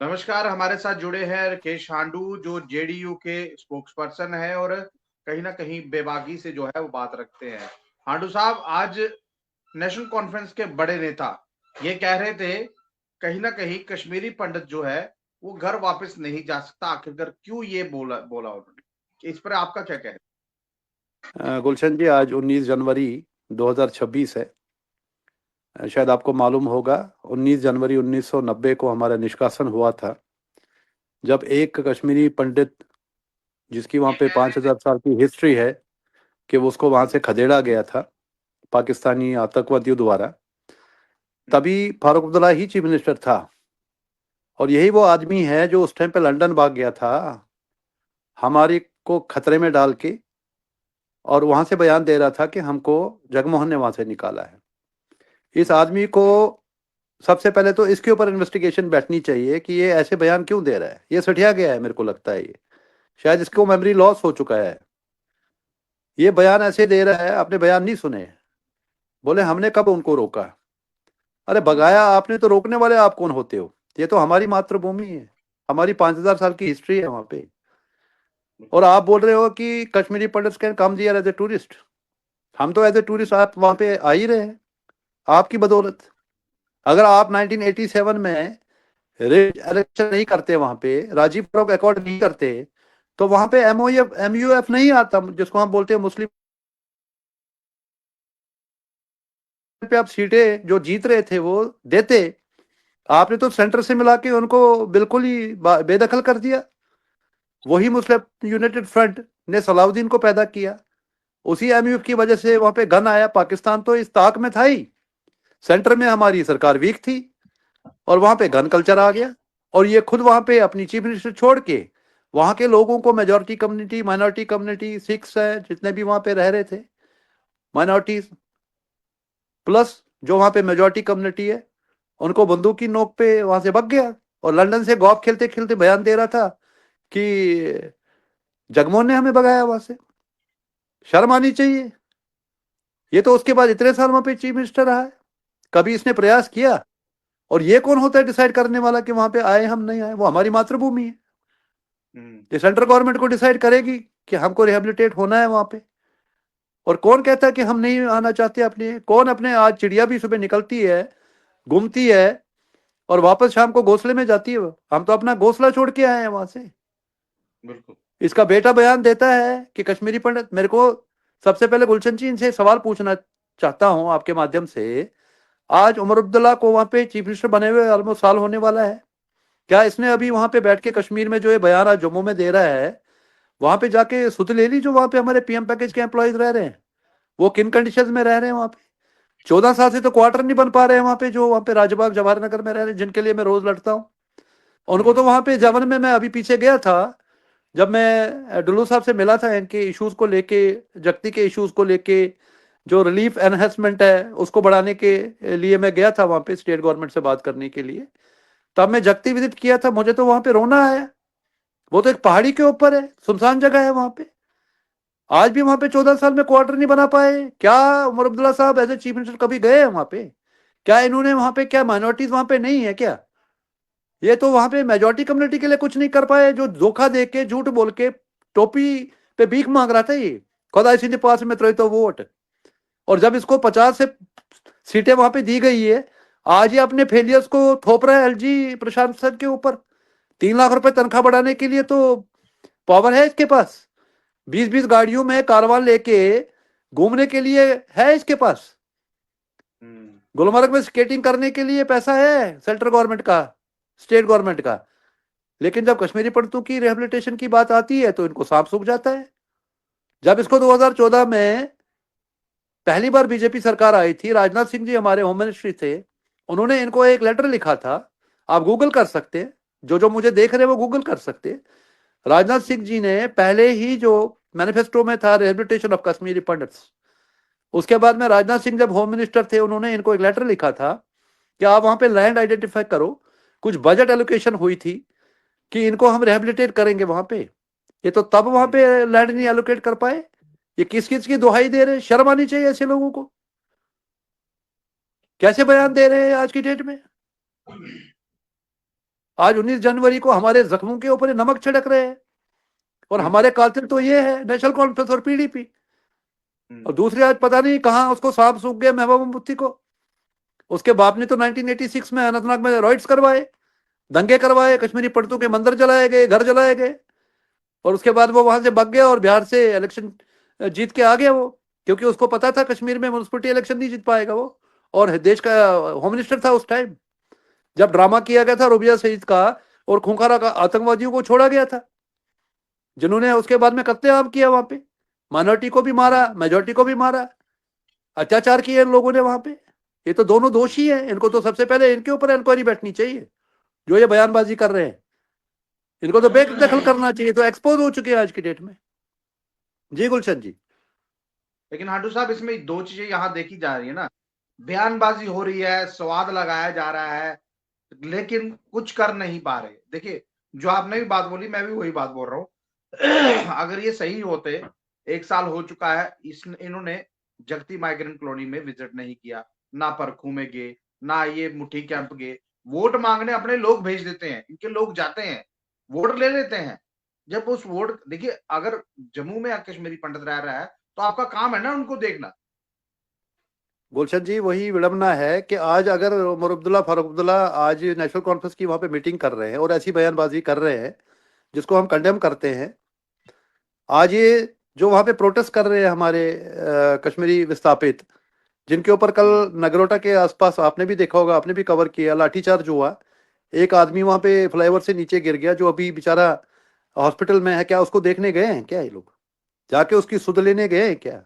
नमस्कार, हमारे साथ जुड़े हैं राकेश हांडू जो जेडीयू के स्पोक्सपर्सन है और कहीं न कहीं बेबाकी से जो है वो बात रखते हैं। हांडू साहब आज नेशनल कॉन्फ्रेंस के बड़े नेता ये कह रहे थे, कहीं न कहीं कश्मीरी पंडित जो है वो घर वापस नहीं जा सकता। आखिरकार क्यों ये बोला बोला उन्होंने? इस पर आपका क्या कहना गुलशन जी, आज 19 जनवरी 2026 है। शायद आपको मालूम होगा, 19 जनवरी 1990 को हमारा निष्कासन हुआ था, जब एक कश्मीरी पंडित, जिसकी वहाँ पे 5000 साल की हिस्ट्री है, कि वो उसको वहाँ से खदेड़ा गया था पाकिस्तानी आतंकवादियों द्वारा। तभी फारूक अब्दुल्ला ही चीफ मिनिस्टर था, और यही वो आदमी है जो उस टाइम पे लंदन भाग गया था, हमारी को खतरे में डाल के, और वहाँ से बयान दे रहा था कि हमको जगमोहन ने वहाँ से निकाला है। इस आदमी को सबसे पहले तो इसके ऊपर इन्वेस्टिगेशन बैठनी चाहिए कि ये ऐसे बयान क्यों दे रहा है। ये सठिया गया है, मेरे को लगता है ये शायद इसको मेमोरी लॉस हो चुका है। ये बयान ऐसे दे रहा है, आपने बयान नहीं सुने। बोले हमने कब उनको रोका। अरे भगाया आपने तो, रोकने वाले आप कौन होते हो? ये तो हमारी मातृभूमि है, हमारी 5000 साल की हिस्ट्री है वहाँ पे। और आप बोल रहे हो कि Kashmiri Pandits can come here as a tourist. हम तो एज ए टूरिस्ट आप वहाँ पे आ ही रहे हैं, आपकी बदौलत। अगर आप 1987 में इलेक्शन नहीं करते, वहां पे राजीव फारूक अकॉर्ड नहीं करते, तो वहां पे MUF नहीं आता, जिसको हम बोलते हैं मुस्लिम। पे आप सीटें जो जीत रहे थे वो देते। आपने तो सेंटर से मिला के उनको बिल्कुल ही बेदखल कर दिया। वही मुस्लिम यूनाइटेड फ्रंट ने सलाउद्दीन को पैदा किया। उसी MUF की वजह से वहां पे गन आया। पाकिस्तान तो इस ताक में था ही, सेंटर में हमारी सरकार वीक थी, और वहां पे गन कल्चर आ गया। और ये खुद वहां पे अपनी चीफ मिनिस्टर छोड़ के वहां के लोगों को, majority community, minority community, Sikhs है जितने भी वहां पे रह रहे थे, माइनॉरिटीज प्लस जो वहां पे मेजोरिटी कम्युनिटी है, उनको बंदूक की नोक पे वहां से भाग गया। और लंदन से गॉल्फ खेलते खेलते बयान दे रहा था कि जगमोहन ने हमें भगाया वहां से। शर्म आनी चाहिए। ये तो उसके बाद इतने साल वहां पे चीफ मिनिस्टर रहा है, कभी इसने प्रयास किया? और ये कौन होता है डिसाइड करने वाला कि वहां पे आए हम नहीं आए? वो हमारी मातृभूमि है। है? ये सेंट्रल गवर्नमेंट को डिसाइड करेगी कि हमको रिहेबिलिटेट होना है वहां पे। और कौन कहता है कि हम नहीं आना चाहते अपने? कौन अपने, आज चिड़िया भी सुबह निकलती है, घूमती है, और वापस शाम को घोंसले में जाती है। हम तो अपना घोंसला छोड़ के आए हैं वहां से। बिल्कुल। इसका बेटा बयान देता है कि कश्मीरी पंडित। मेरे को सबसे पहले गुलशन जी इनसे सवाल पूछना चाहता हूं आपके माध्यम से। आज उमर अब्दुल्ला को वहां पे चीफ मिनिस्टर बने हुए ऑलमोस्ट साल होने वाला है। क्या इसने अभी वहां पे बैठ के कश्मीर में जो ये बयान आज जम्मू में दे रहा है, वहां पे जाके सुध ले ली? जो वहां पे हमारे PM पैकेज के एम्प्लॉयज रह रहे हैं, वो किन कंडीशंस में रह रहे हैं वहां पे? 14 साल से तो क्वार्टर नहीं बन पा रहे हैं वहां पे, जो वहां पे राजबाग जवाहर नगर में रह रहे हैं, जिनके लिए मैं रोज लड़ता हूँ। उनको तो वहां पे जवन में, मैं अभी पीछे गया था जब मैं डुल्लू साहब से मिला था, इनके इश्यूज को लेके, जगती के इश्यूज को लेके, जो रिलीफ एनहेंसमेंट है उसको बढ़ाने के लिए मैं गया था वहां पे स्टेट गवर्नमेंट से बात करने के लिए। तब मैं जगती विजिट किया था, मुझे तो वहां पे रोना आया। वो तो एक पहाड़ी के ऊपर है, सुनसान जगह है वहां पे। आज भी वहां पे 14 साल में क्वार्टर नहीं बना पाए। क्या उमर अब्दुल्ला साहब एज ए चीफ मिनिस्टर कभी गए हैं वहां पे? क्या इन्होंने वहां पे, क्या माइनॉरिटीज वहां पे नहीं है क्या? ये तो वहां पे मेजोरिटी कम्युनिटी के लिए कुछ नहीं कर पाए, जो धोखा दे के, झूठ बोल के, टोपी पे भीख मांग रहा था ये। खुदा इसी के पास में तो वोट। और जब इसको 50 से सीटें वहां पे दी गई है, आज ये अपने फेलियर्स को थोप रहा है LG प्रशासन के ऊपर। 3 लाख रुपए तनख्वाह बढ़ाने के लिए तो पावर है इसके पास। 20-20 गाड़ियों में कारवां लेके घूमने के लिए है इसके पास। गुलमर्ग में स्केटिंग करने के लिए पैसा है सेंट्रल गवर्नमेंट का, स्टेट गवर्नमेंट का। लेकिन जब कश्मीरी पंडितों की रिहेबिलिटेशन की बात आती है तो इनको सांप सूख जाता है। जब इसको 2014 में पहली बार बीजेपी सरकार आई थी, राजनाथ सिंह जी हमारे होम मिनिस्ट्री थे, उन्होंने इनको एक लेटर लिखा था। आप गूगल कर सकते हैं, जो जो मुझे देख रहे हैं वो गूगल कर सकते हैं। राजनाथ सिंह जी ने पहले ही जो मैनिफेस्टो में था रिहेबिलिटेशन ऑफ कश्मीरी पंडित्स, उसके बाद में राजनाथ सिंह जब होम मिनिस्टर थे, उन्होंने इनको एक लेटर लिखा था कि आप वहां पे लैंड आइडेंटिफाई करो। कुछ बजट एलोकेशन हुई थी कि इनको हम रिहेबिलिटेट करेंगे वहां पे। ये तो तब वहां पे लैंड नहीं एलोकेट कर पाए। ये किस किस की दुहाई दे रहे हैं? शर्म आनी चाहिए ऐसे लोगों को। कैसे बयान दे रहे हैं आज की डेट में? आज 19 जनवरी को हमारे जख्मों के ऊपर नमक छिड़क रहे हैं, और हमारे कातिल तो ये है नेशनल कॉन्फ्रेंस और पीडीपी। और दूसरी आज पता नहीं कहाँ उसको सांप सूख गया महबूबा मुफ्ती को। उसके बाप ने तो 1986 में अनंतनाग में रॉइट्स करवाए, दंगे करवाए, कश्मीरी पंडितों के मंदिर जलाए गए, घर जलाए गए, और उसके बाद वो वहां से भाग गया और बिहार से इलेक्शन जीत के आ गया वो, क्योंकि उसको पता था कश्मीर में म्यूनसिपलिटी इलेक्शन नहीं जीत पाएगा वो, और देश का होम मिनिस्टर था उस टाइम जब ड्रामा किया गया था रूबिया शहीद का और खूंखारा का आतंकवादियों को छोड़ा गया था, जिन्होंने उसके बाद में कत्लेआम किया वहां पे, माइनॉरिटी को भी मारा, मेजोरिटी को भी मारा, अत्याचार किए इन लोगों ने वहां पे। ये तो दोनों दोषी हैं, इनको तो सबसे पहले इनके ऊपर इंक्वायरी बैठनी चाहिए जो ये बयानबाजी कर रहे हैं, इनको तो बेदखल करना चाहिए, तो एक्सपोज हो चुके हैं आज की डेट में। जी गुलशन जी। लेकिन हांडू साहब इसमें दो चीजें यहाँ देखी जा रही है ना, बयानबाजी हो रही है, स्वाद लगाया जा रहा है, लेकिन कुछ कर नहीं पा रहे। देखिए, जो आपने भी बात बोली मैं भी वही बात बोल रहा हूँ। अगर ये सही होते, 1 साल हो चुका है, इन्होंने जगती माइग्रेंट कॉलोनी में विजिट नहीं किया, ना परखू में गए, ना ये मुट्ठी कैंप गए। वोट मांगने अपने लोग भेज देते हैं, इनके लोग जाते हैं, वोट ले लेते हैं। जब उस वोट, देखिए अगर जम्मू में कश्मीरी पंडित रह रहा है तो आपका काम है ना उनको देखना। गुलशन जी, वही विडंबना है कि आज अगर उमर अब्दुल्ला फारूक अब्दुल्ला आज नेशनल कॉन्फ्रेंस की वहां पे मीटिंग कर रहे हैं और ऐसी बयानबाजी कर रहे हैं जिसको हम कंडेम करते हैं, आज ये जो वहां पे प्रोटेस्ट कर रहे हैं हमारे कश्मीरी विस्थापित, जिनके ऊपर कल नगरोटा के आसपास आपने भी देखा होगा, आपने भी कवर किया, लाठीचार्ज हुआ, एक आदमी वहां पे फ्लाईओवर से नीचे गिर गया जो अभी बेचारा हॉस्पिटल में है। क्या उसको देखने गए हैं क्या ये लोग? जाके उसकी सुध लेने गए हैं क्या?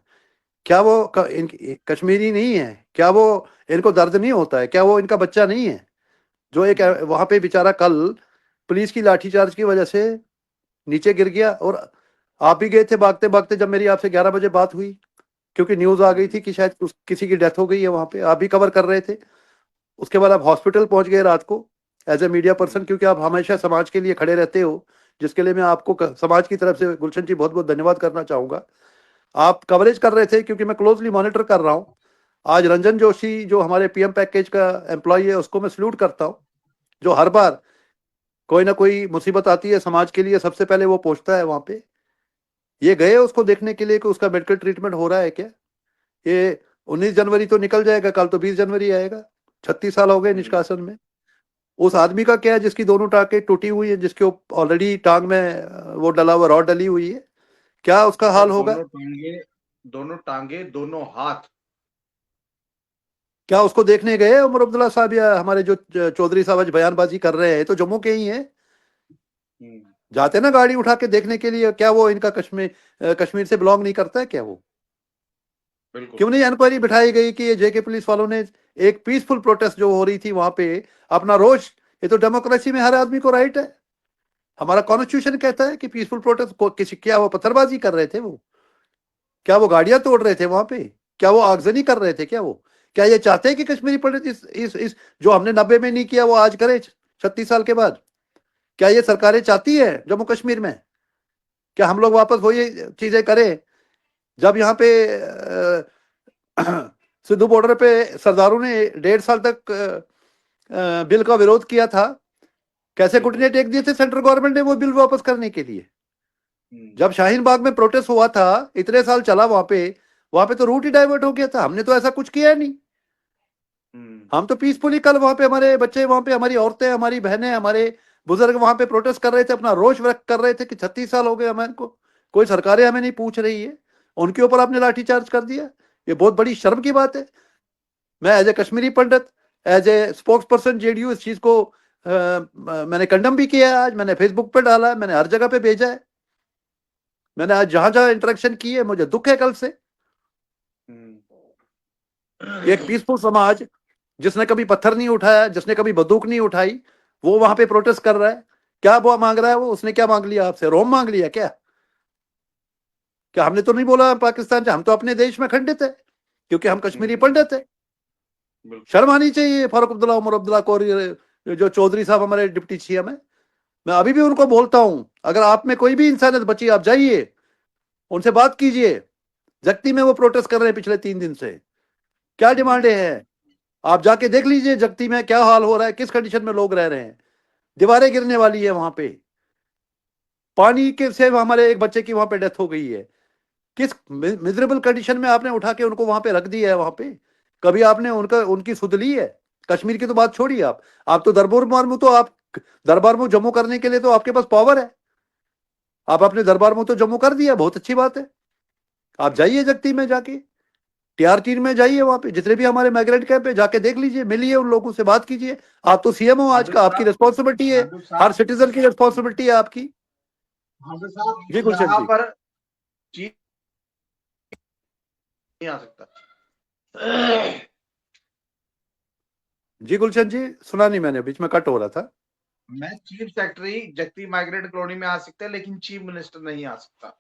क्या वो कश्मीरी नहीं है? क्या वो इनको दर्द नहीं होता है? क्या वो इनका बच्चा नहीं है जो एक वहां पे बेचारा कल पुलिस की लाठीचार्ज की वजह से नीचे गिर गया? और आप भी गए थे भागते भागते जब मेरी आपसे 11 बजे बात हुई, क्योंकि न्यूज आ गई थी कि शायद किसी की डेथ हो गई है वहां पे, आप भी कवर कर रहे थे। उसके बाद आप हॉस्पिटल पहुंच गए रात को एज ए मीडिया पर्सन, क्योंकि आप हमेशा समाज के लिए खड़े रहते हो, जिसके लिए मैं आपको समाज की तरफ से गुलशन जी बहुत बहुत धन्यवाद करना चाहूंगा। आप कवरेज कर रहे थे क्योंकि मैं क्लोजली मॉनिटर कर रहा हूँ। आज रंजन जोशी जो हमारे पीएम पैकेज का एम्प्लॉय है उसको मैं सल्यूट करता हूँ, जो हर बार कोई ना कोई मुसीबत आती है समाज के लिए सबसे पहले वो पहुंचता है वहां पे। ये गए उसको देखने के लिए कि उसका मेडिकल ट्रीटमेंट हो रहा है क्या। ये 19 जनवरी तो निकल जाएगा, कल तो 20 जनवरी आएगा, 36 साल हो गए निष्कासन में। उस आदमी का क्या है जिसकी दोनों टांगे टूटी हुई है, जिसके ऑलरेडी टांग में वो डला हुआ रॉड डली हुई है, क्या उसका हाल होगा? दोनों टांगे दोनों हाथ। क्या उसको देखने गए उमर अब्दुल्ला साहब या हमारे जो चौधरी साहब आज बयानबाजी कर रहे हैं तो जम्मू के ही हैं? जाते ना गाड़ी उठा के देखने के लिए। क्या वो इनका कश्मीर से बिलोंग नहीं करता है क्या वो? क्यों नहीं इंक्वायरी बिठाई गई कि ये जेके पुलिस वालों ने एक पीसफुल प्रोटेस्ट जो हो रही थी वहां पे अपना रोष, ये तो डेमोक्रेसी में हर आदमी को राइट है, हमारा कॉन्स्टिट्यूशन कहता है कि पीसफुल प्रोटेस्ट को किसी, क्या वो पत्थरबाजी कर रहे थे वो? क्या वो गाड़ियां तोड़ रहे थे वहां पे? क्या वो आगजनी कर रहे थे क्या वो? क्या ये चाहते हैं कि कश्मीरी पंडित इस जो हमने 90 में नहीं किया वो आज करे 36 साल के बाद? क्या ये सरकारें चाहती है जम्मू कश्मीर में क्या हम लोग वापस वही चीजें करें? जब यहाँ पे सिद्धू बॉर्डर पे सरदारों ने 1.5 साल तक बिल का विरोध किया था, कैसे घुटने टेक दिए थे सेंट्रल गवर्नमेंट ने वो बिल वापस करने के लिए। जब शाहीन बाग में प्रोटेस्ट हुआ था, इतने साल चला वहां पे तो रूट ही डाइवर्ट हो गया था। हमने तो ऐसा कुछ किया नहीं, हम तो पीसफुली कल वहां पे हमारे बच्चे, वहां पे हमारी औरतें, हमारी बहनें, हमारे बुजुर्ग वहां पे प्रोटेस्ट कर रहे थे, अपना रोष व्यक्त कर रहे थे कि 36 साल हो गए हमें को, कोई सरकारें हमें नहीं पूछ रही है, उनके ऊपर आपने लाठीचार्ज कर दिया। ये बहुत बड़ी शर्म की बात है। मैं as a Kashmiri Pandit, as a spokesperson JDU इस चीज को मैंने कंडम भी किया है। आज मैंने फेसबुक पे डाला है, मैंने हर जगह पे भेजा है, मैंने आज जहां जहां इंटरेक्शन की है, मुझे दुख है कल से। एक पीसफुल समाज जिसने कभी पत्थर नहीं उठाया, जिसने कभी बंदूक नहीं उठाई, वो वहां पे प्रोटेस्ट कर रहा है। क्या वो मांग रहा है? वो उसने क्या मांग लिया आपसे? रोम मांग लिया क्या? क्या हमने तो नहीं बोला पाकिस्तान से, हम तो अपने देश में खंडित है क्योंकि हम कश्मीरी पंडित है। शर्म आनी चाहिए फारूक अब्दुल्ला, उमर अब्दुल्ला को, जो चौधरी साहब हमारे डिप्टी सीएम है। मैं अभी भी उनको बोलता हूं, अगर आप में कोई भी इंसानियत बची, आप जाइए उनसे बात कीजिए। जगती में वो प्रोटेस्ट कर रहे हैं पिछले 3 दिन से, क्या डिमांडें हैं? आप जाके देख लीजिए जगती में क्या हाल हो रहा है, किस कंडीशन में लोग रह रहे हैं। दीवारें गिरने वाली है वहां पे, पानी के से हमारे एक बच्चे की वहां पे डेथ हो गई है। किस मिजरेबल कंडीशन में आपने उठा के उनको वहां पे रख दिया है वहां पे? कभी आपने उनका उनकी सुध ली है? कश्मीर की तो बात छोड़िए, आप तो दरबार में, तो आप दरबार में जम्मू करने के लिए तो आपके पास पावर है, आप अपने दरबार में तो जम्मू कर दिया, बहुत अच्छी बात है। आप जाइए जगती में जाके, TR3 में जाइए, वहां पे जितने भी हमारे माइग्रेंट कैंप है जाके देख लीजिए, मिलिए उन लोगों से, बात कीजिए। आप तो सीएम हो आज हांडू का, आपकी साहब, रिस्पॉन्सिबिलिटी है, हांडू हर साहब, सिटीजन की रिस्पॉन्सिबिलिटी है आपकी। हांडू साहब, जी गुलशन यहाँ जी। पर चीफ नहीं आ सकता। जी गुलशन जी, सुना नहीं मैंने, बीच में कट हो रहा था। मैं चीफ सेक्रेटरी जगती माइग्रेंट कॉलोनी में आ सकता है, लेकिन चीफ मिनिस्टर नहीं आ सकता।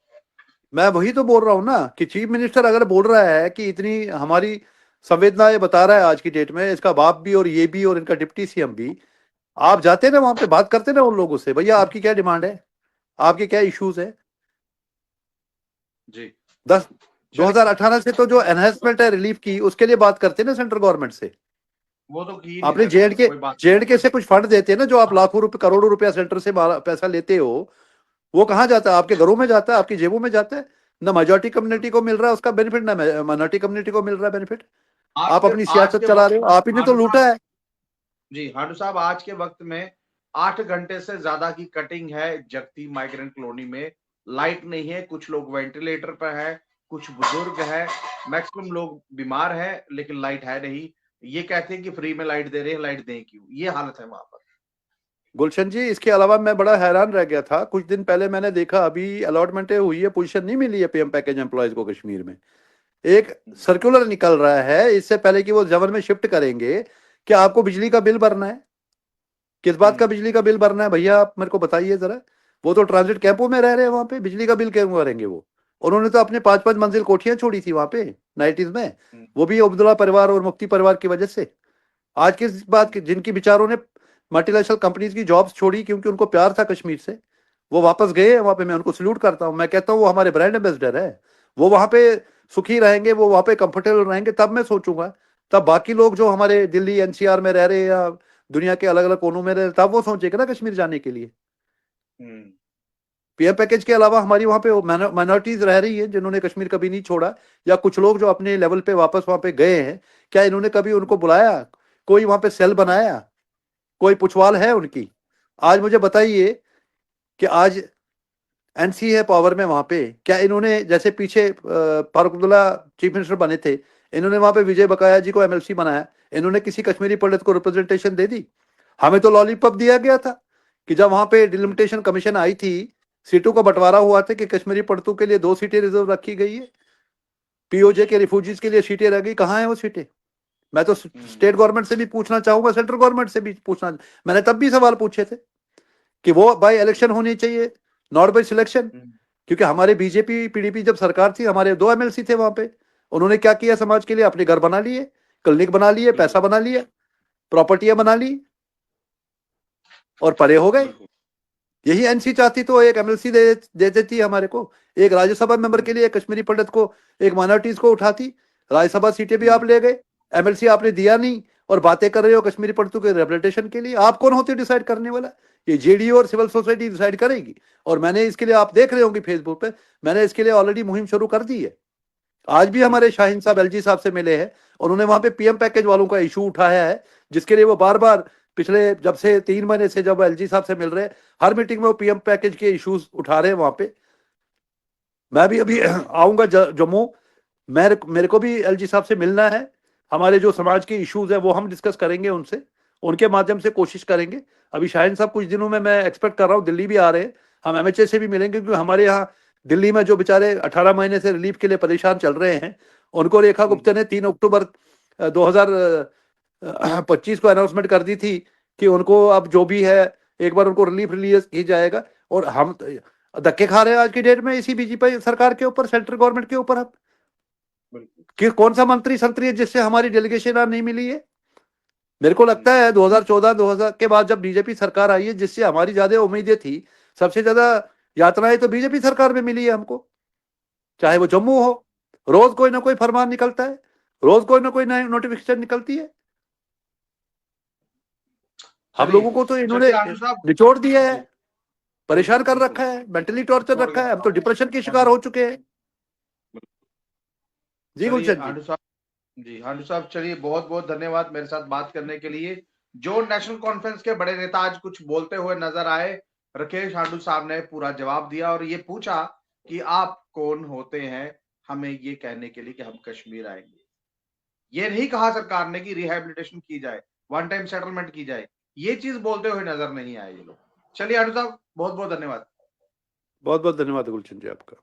मैं वही तो बोल रहा हूँ ना कि चीफ मिनिस्टर अगर बोल रहा है कि इतनी हमारी संवेदनाएं बता रहा है आज की डेट में, इसका बाप भी और ये भी और इनका डिप्टी सीएम भी, आप जाते ना वहां पे, बात करते ना उन लोगों से, भैया आपकी क्या डिमांड है, आपके क्या इश्यूज है। जी, दस चलिए, 2018 से तो जो एनहेंसमेंट है रिलीफ की, उसके लिए बात करते ना सेंट्रल गवर्नमेंट से। वो तो की ही नहीं आपने सकते, जेएंडके कोई बात नहीं। जेएंडके से कुछ फंड देते हैं ना, जो आप लाखों रुपए करोड़ों रुपया सेंटर से पैसा लेते हो, वो कहाँ जाता है? आपके घरों में जाता है, आपकी जेबों में जाता है। ना मेजोरिटी कम्युनिटी को मिल रहा है उसका बेनिफिट, ना माइनॉरिटी कम्युनिटी को मिल रहा है बेनिफिट। आज आप के अपनी आज सियासत के चला वक्त रहे हो, आप ही ने तो हांडू लूटा साहब, है। जी हांडू साहब, आज के वक्त में 8 घंटे से ज्यादा की कटिंग है जगती माइग्रेंट कॉलोनी में। लाइट नहीं है, कुछ लोग वेंटिलेटर पर है, कुछ बुजुर्ग है, मैक्सिमम लोग बीमार है, लेकिन लाइट है नहीं। ये कहते हैं कि फ्री में लाइट दे रहे हैं, लाइट दें क्यों? ये हालत है वहां पर। गुलशन जी, इसके अलावा मैं बड़ा हैरान रह गया था, कुछ दिन पहले मैंने देखा, अभी अलॉटमेंटें हुई है, पोजीशन नहीं मिली है पीएम पैकेज एम्प्लॉयज को कश्मीर में। एक सर्कुलर निकल रहा है इससे पहले कि वो जमन में शिफ्ट करेंगे, कि आपको बिजली का बिल भरना है। किस बात का बिजली का बिल भरना है भैया, आप मेरे को बताइए जरा। वो तो ट्रांजिट कैंपों में रह रहे हैं, वहां पे बिजली का बिल क्यों भरेंगे वो? उन्होंने तो अपने 5-5 मंजिल कोठियां छोड़ी थी वहां पे 90s में, वो भी अब्दुल्ला परिवार और मुफ्ती परिवार की वजह से। आज किस बात की, जिनकी बेचारों ने मल्टीनेशनल कंपनीज की जॉब्स छोड़ी क्योंकि उनको प्यार था कश्मीर से, वो वापस गए हैं वहां पे, मैं उनको सल्यूट करता हूँ, मैं कहता हूँ वो हमारे ब्रांड एम्बेसडर है। वो वहां पे सुखी रहेंगे, वो वहां पे कंफर्टेबल रहेंगे, तब मैं सोचूंगा। तब बाकी लोग जो हमारे दिल्ली एनसीआर में रह रहे हैं या दुनिया के अलग अलग कोनों में रह रहे, तब वो सोचेगा ना कश्मीर जाने के लिए। हम्म। पीएम पैकेज के अलावा हमारी वहां पे माइनॉरिटीज रह रही है जिन्होंने कश्मीर कभी नहीं छोड़ा, या कुछ लोग जो अपने लेवल पे वापस वहां पे गए हैं, क्या इन्होंने कभी उनको बुलाया? कोई वहां पे सेल बनाया? कोई पुछवाल है उनकी? आज मुझे बताइए कि आज एनसी है पावर में वहां पे, क्या इन्होंने, जैसे पीछे फारूक अब्दुल्ला चीफ मिनिस्टर बने थे, इन्होंने वहां पे विजय बकाया जी को एमएलसी बनाया, इन्होंने किसी कश्मीरी पंडित को रिप्रेजेंटेशन दे दी? हमें तो लॉलीपॉप दिया गया था कि जब वहां पे डिलिमिटेशन कमीशन आई थी, सीटों का बंटवारा हुआ था कि कश्मीरी पंडितों के लिए 2 सीटें रिजर्व रखी गई है, पीओजे के रिफ्यूजीज के लिए सीटें रह गई, कहाँ है वो सीटें? मैं तो स्टेट गवर्नमेंट से भी पूछना चाहूंगा, सेंट्रल गवर्नमेंट से भी पूछना, मैंने तब भी सवाल पूछे थे कि वो बाई इलेक्शन होनी चाहिए, नॉट बाई सिलेक्शन। क्योंकि हमारे बीजेपी पीडीपी जब सरकार थी, हमारे 2 एमएलसी थे वहां पे, उन्होंने क्या किया समाज के लिए? अपने घर बना लिए, क्लिनिक बना लिए, पैसा बना लिया, प्रॉपर्टियां बना ली और परे हो गए। यही एनसी चाहती तो एक एमएलसी दे देती हमारे को, एक राज्यसभा मेंबर के लिए कश्मीरी पंडित को, एक माइनॉरिटीज को उठाती। राज्यसभा सीटें भी आप ले गए, एमएलसी आपने दिया नहीं, और बातें कर रहे हो कश्मीरी पंडितों के रिप्रेजेंटेशन के लिए। आप कौन होते डिसाइड करने वाला? ये जेडीयू और सिविल सोसाइटी डिसाइड करेगी। और मैंने इसके लिए, आप देख रहे होंगे फेसबुक पे, मैंने इसके लिए ऑलरेडी मुहिम शुरू कर दी है। आज भी हमारे शाहीन साहब एलजी साहब से मिले हैं, उन्होंने वहां पे पीएम पैकेज वालों का इशू उठाया है, जिसके लिए वो बार बार पिछले जब से 3 महीने से जब एलजी साहब से मिल रहे हैं, हर मीटिंग में वो पीएम पैकेज के इश्यूज उठा रहे हैं वहां पे। मैं भी अभी आऊंगा जम्मू, मेरे को भी एलजी साहब से मिलना है। हमारे जो समाज के इश्यूज है वो हम डिस्कस करेंगे उनसे, उनके माध्यम से कोशिश करेंगे। अभी शाहीन साहब कुछ दिनों में मैं एक्सपेक्ट कर रहा हूँ दिल्ली भी आ रहे हैं, हम एमएचए से भी मिलेंगे, क्योंकि हमारे यहाँ दिल्ली में जो बेचारे 18 महीने से रिलीफ के लिए परेशान चल रहे हैं, उनको रेखा गुप्ता ने 3 अक्टूबर 2025 को अनाउंसमेंट कर दी थी कि उनको अब जो भी है एक बार उनको रिलीफ रिलीज की जाएगा। और हम धक्के खा रहे हैं आज की डेट में इसी बीजेपी सरकार के ऊपर, सेंट्रल गवर्नमेंट के ऊपर। हम कि कौन सा मंत्री संतरी है जिससे हमारी डेलीगेशन नहीं मिली है? मेरे को लगता है 2014-2000 के बाद जब बीजेपी सरकार आई है, जिससे हमारी ज्यादा उम्मीदें थी, सबसे ज्यादा यातनाएं तो बीजेपी सरकार में मिली है हमको। चाहे वो जम्मू हो, रोज कोई ना कोई फरमान निकलता है, रोज कोई ना कोई नई नोटिफिकेशन निकलती है। हम लोगों को तो इन्होंने चलिए आंडू साहब निचोड़ दिया है, जी, परेशान बिल्कुल कर बिल्कुल रखा है, मेंटली टॉर्चर छोड़ रखा गया है, हम तो डिप्रेशन के शिकार हो चुके हैं। जी चलिए गुलशन जी। आंडू साहब, जी हांडू साहब, चलिए बहुत बहुत धन्यवाद मेरे साथ बात करने के लिए। जो नेशनल कॉन्फ्रेंस के बड़े नेता आज कुछ बोलते हुए नजर आए, राकेश हांडू साहब ने पूरा जवाब दिया और ये पूछा कि आप कौन होते हैं हमें ये कहने के लिए कि हम कश्मीर आएंगे। ये नहीं कहा सरकार ने कि रिहैबिलिटेशन की जाए, वन टाइम सेटलमेंट की जाए, ये चीज बोलते हुए नजर नहीं आए ये लोग। चलिए हांडू साहब, बहुत बहुत धन्यवाद। बहुत बहुत धन्यवाद गुलशन जी आपका।